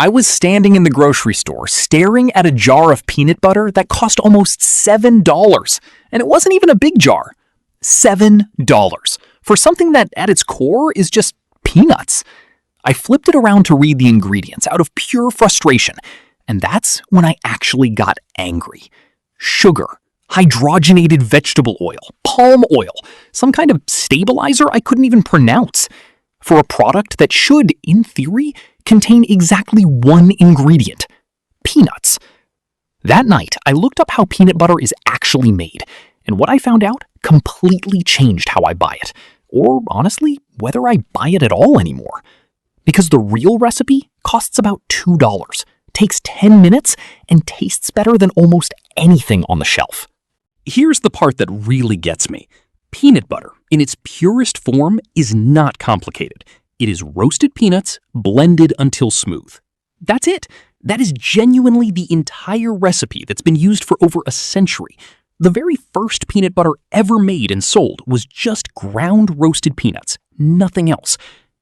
I was standing in the grocery store staring at a jar of peanut butter that cost almost $7. And it wasn't even a big jar. $7 for something that at its core is just peanuts. I flipped it around to read the ingredients out of pure frustration. And that's when I actually got angry. Sugar, hydrogenated vegetable oil, palm oil, some kind of stabilizer I couldn't even pronounce, for a product that should, in theory, contain exactly one ingredient: peanuts. That night, I looked up how peanut butter is actually made, and what I found out completely changed how I buy it, or honestly, whether I buy it at all anymore. Because the real recipe costs about $2, takes 10 minutes, and tastes better than almost anything on the shelf. Here's the part that really gets me. Peanut butter, in its purest form, is not complicated. It is roasted peanuts blended until smooth. That's it. That is genuinely the entire recipe that's been used for over a century. The very first peanut butter ever made and sold was just ground roasted peanuts, nothing else.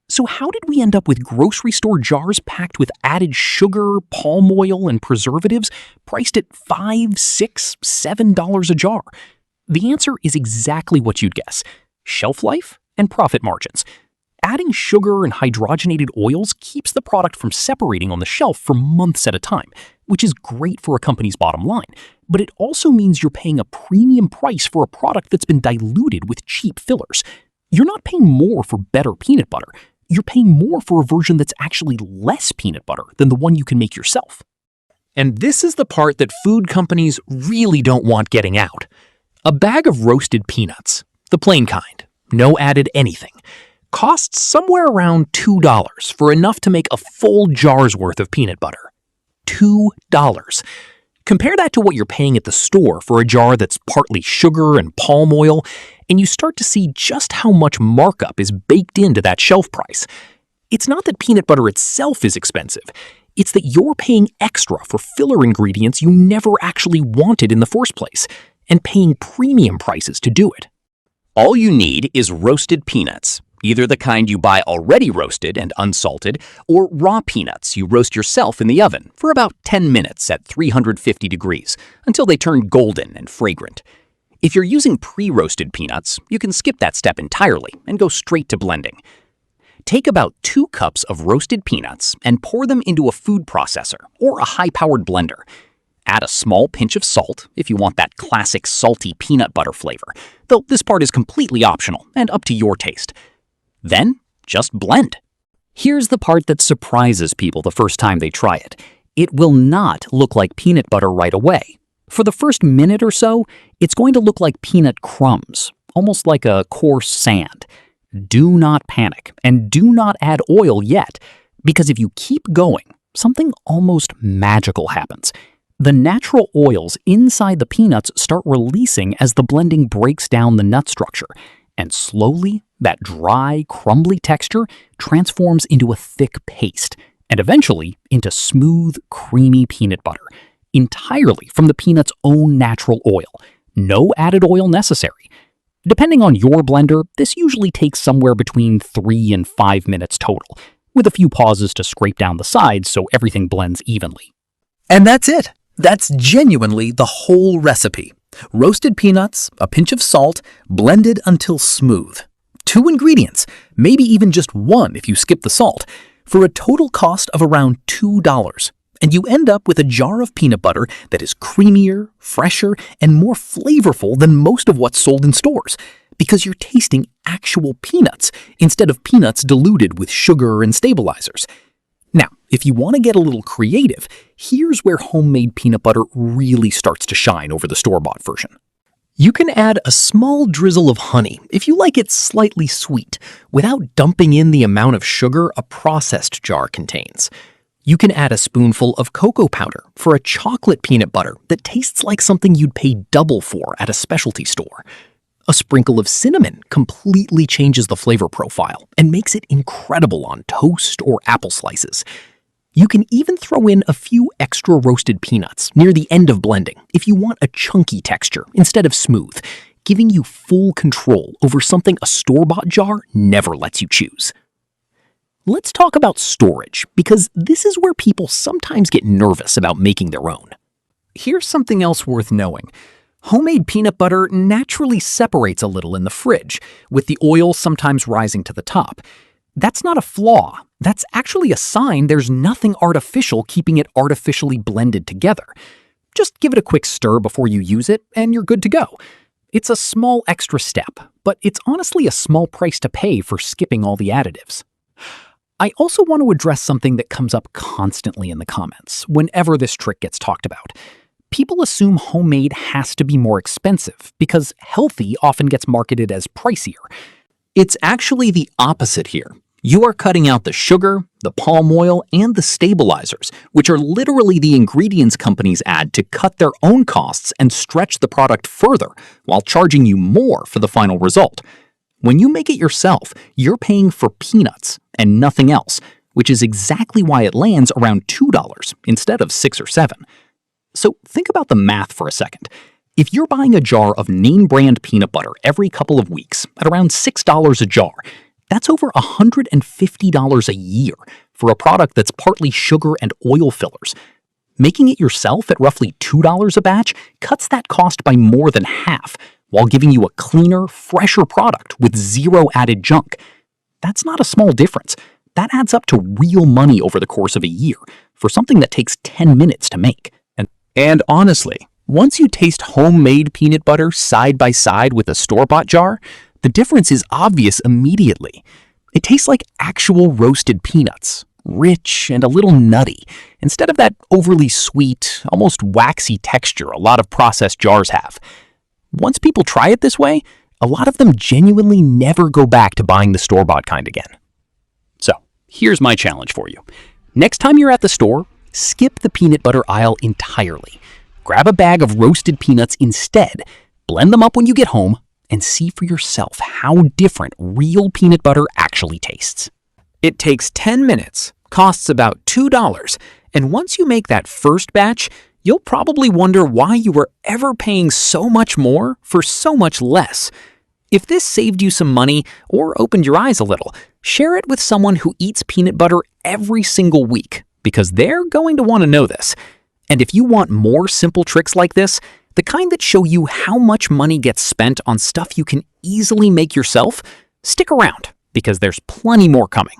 So how did we end up with grocery store jars packed with added sugar, palm oil, and preservatives priced at $5, $6, $7 a jar? The answer is exactly what you'd guess: shelf life and profit margins. Adding sugar and hydrogenated oils keeps the product from separating on the shelf for months at a time, which is great for a company's bottom line, but it also means you're paying a premium price for a product that's been diluted with cheap fillers. You're not paying more for better peanut butter. You're paying more for a version that's actually less peanut butter than the one you can make yourself. And this is the part that food companies really don't want getting out. A bag of roasted peanuts, the plain kind, no added anything, costs somewhere around $2 for enough to make a full jar's worth of peanut butter. $2. Compare that to what you're paying at the store for a jar that's partly sugar and palm oil, and you start to see just how much markup is baked into that shelf price. It's not that peanut butter itself is expensive. It's that you're paying extra for filler ingredients you never actually wanted in the first place, and paying premium prices to do it. All you need is roasted peanuts, either the kind you buy already roasted and unsalted, or raw peanuts you roast yourself in the oven for about 10 minutes at 350 degrees until they turn golden and fragrant. If you're using pre-roasted peanuts, you can skip that step entirely and go straight to blending. Take about 2 cups of roasted peanuts and pour them into a food processor or a high-powered blender. Add a small pinch of salt if you want that classic salty peanut butter flavor, though this part is completely optional and up to your taste. Then, just blend. Here's the part that surprises people the first time they try it. It will not look like peanut butter right away. For the first minute or so, it's going to look like peanut crumbs, almost like a coarse sand. Do not panic, and do not add oil yet, because if you keep going, something almost magical happens. The natural oils inside the peanuts start releasing as the blending breaks down the nut structure, and slowly, that dry, crumbly texture transforms into a thick paste, and eventually into smooth, creamy peanut butter, entirely from the peanut's own natural oil. No added oil necessary. Depending on your blender, this usually takes somewhere between 3 and 5 minutes total, with a few pauses to scrape down the sides so everything blends evenly. And that's it. That's genuinely the whole recipe. Roasted peanuts, a pinch of salt, blended until smooth. 2 ingredients, maybe even just 1 if you skip the salt, for a total cost of around $2. And you end up with a jar of peanut butter that is creamier, fresher, and more flavorful than most of what's sold in stores, because you're tasting actual peanuts instead of peanuts diluted with sugar and stabilizers. Now, if you want to get a little creative, here's where homemade peanut butter really starts to shine over the store-bought version. You can add a small drizzle of honey if you like it slightly sweet, without dumping in the amount of sugar a processed jar contains. You can add a spoonful of cocoa powder for a chocolate peanut butter that tastes like something you'd pay double for at a specialty store. A sprinkle of cinnamon completely changes the flavor profile and makes it incredible on toast or apple slices. You can even throw in a few extra roasted peanuts near the end of blending if you want a chunky texture instead of smooth, giving you full control over something a store-bought jar never lets you choose. Let's talk about storage, because this is where people sometimes get nervous about making their own. Here's something else worth knowing. Homemade peanut butter naturally separates a little in the fridge, with the oil sometimes rising to the top. That's not a flaw. That's actually a sign there's nothing artificial keeping it artificially blended together. Just give it a quick stir before you use it, and you're good to go. It's a small extra step, but it's honestly a small price to pay for skipping all the additives. I also want to address something that comes up constantly in the comments whenever this trick gets talked about. People assume homemade has to be more expensive because healthy often gets marketed as pricier. It's actually the opposite here. You are cutting out the sugar, the palm oil, and the stabilizers, which are literally the ingredients companies add to cut their own costs and stretch the product further while charging you more for the final result. When you make it yourself, you're paying for peanuts and nothing else, which is exactly why it lands around $2 instead of $6 or $7. So think about the math for a second. If you're buying a jar of name brand peanut butter every couple of weeks at around $6 a jar, that's over $150 a year for a product that's partly sugar and oil fillers. Making it yourself at roughly $2 a batch cuts that cost by more than half, while giving you a cleaner, fresher product with zero added junk. That's not a small difference. That adds up to real money over the course of a year for something that takes 10 minutes to make. And honestly, once you taste homemade peanut butter side by side with a store-bought jar, the difference is obvious immediately. It tastes like actual roasted peanuts, rich and a little nutty, instead of that overly sweet, almost waxy texture a lot of processed jars have. Once people try it this way, a lot of them genuinely never go back to buying the store-bought kind again. So, here's my challenge for you. Next time you're at the store, skip the peanut butter aisle entirely. Grab a bag of roasted peanuts instead, blend them up when you get home, and see for yourself how different real peanut butter actually tastes. It takes 10 minutes, costs about $2, and once you make that first batch, you'll probably wonder why you were ever paying so much more for so much less. If this saved you some money or opened your eyes a little, share it with someone who eats peanut butter every single week, because they're going to want to know this. And if you want more simple tricks like this, the kind that show you how much money gets spent on stuff you can easily make yourself, stick around, because there's plenty more coming.